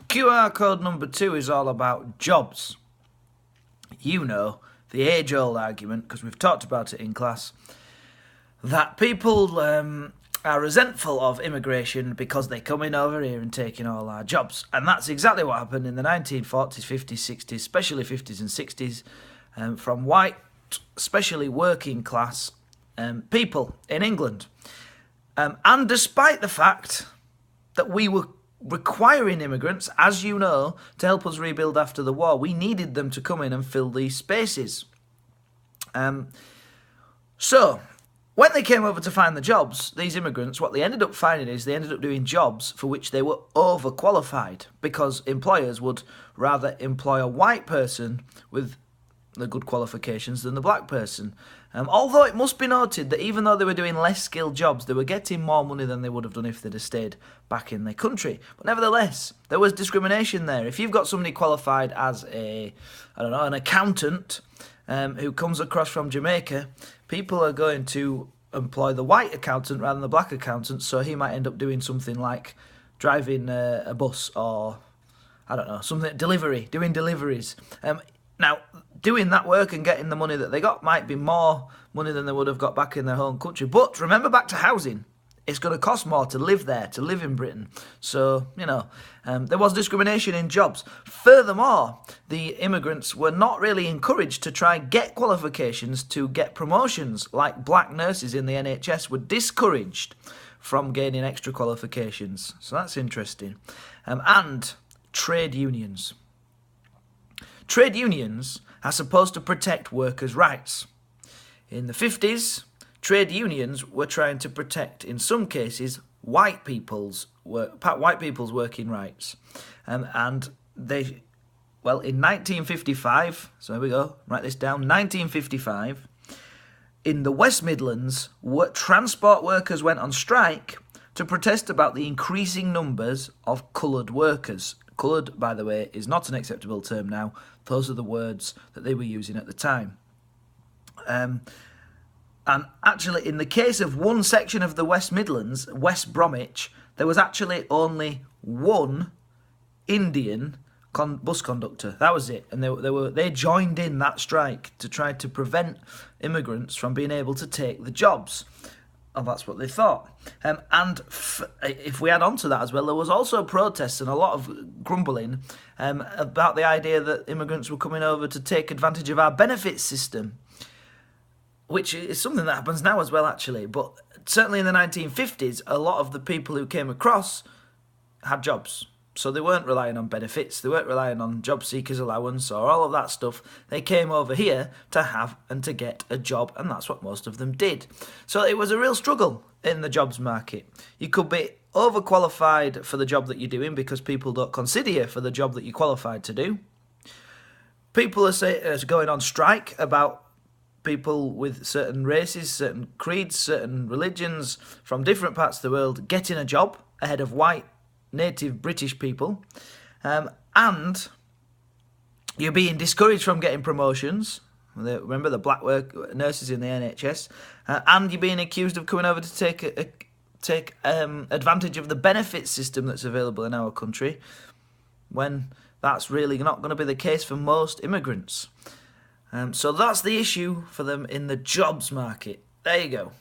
QR code number 2 is all about jobs. You know, the age-old argument, because we've talked about it in class, that people are resentful of immigration because they're coming over here and taking all our jobs. And that's exactly what happened in the 1940s, 50s, 60s, especially 50s and 60s, from white, especially working class people in England. And despite the fact that we were requiring immigrants, as you know, to help us rebuild after the war, we needed them to come in and fill these spaces. So, when they came over to find the jobs, these immigrants, what they ended up finding is they ended up doing jobs for which they were overqualified, because employers would rather employ a white person with the good qualifications than the black person. Although it must be noted that even though they were doing less skilled jobs, they were getting more money than they would have done if they'd have stayed back in their country. But nevertheless, there was discrimination there. If you've got somebody qualified as an accountant who comes across from Jamaica, people are going to employ the white accountant rather than the black accountant, so he might end up doing something like driving a bus or, doing deliveries. Now, doing that work and getting the money that they got might be more money than they would have got back in their home country. But remember, back to housing, it's going to cost more to live there, to live in Britain. So, there was discrimination in jobs. Furthermore, the immigrants were not really encouraged to try and get qualifications to get promotions, like black nurses in the NHS were discouraged from gaining extra qualifications. So that's interesting. And trade unions. Trade unions are supposed to protect workers' rights. In the 50s, trade unions were trying to protect, in some cases, white people's working rights. In 1955, so here we go, write this down, 1955, in the West Midlands, transport workers went on strike to protest about the increasing numbers of coloured workers. Coloured, by the way, is not an acceptable term now. Those are the words that they were using at the time. And actually, in the case of one section of the West Midlands, West Bromwich, there was actually only one Indian bus conductor. That was it. And they joined in that strike to try to prevent immigrants from being able to take the jobs. And that's what they thought. If we add on to that as well, there was also protests and a lot of grumbling about the idea that immigrants were coming over to take advantage of our benefits system, which is something that happens now as well, actually. But certainly in the 1950s, a lot of the people who came across had jobs. So they weren't relying on benefits, they weren't relying on job seekers allowance or all of that stuff. They came over here to have and to get a job, and that's what most of them did. So it was a real struggle in the jobs market. You could be overqualified for the job that you're doing because people don't consider you for the job that you're qualified to do. People are going on strike about people with certain races, certain creeds, certain religions from different parts of the world getting a job ahead of white native British people, and you're being discouraged from getting promotions. Remember the black nurses in the NHS, and you're being accused of coming over to take advantage of the benefits system that's available in our country, when that's really not going to be the case for most immigrants. So that's the issue for them in the jobs market. There you go.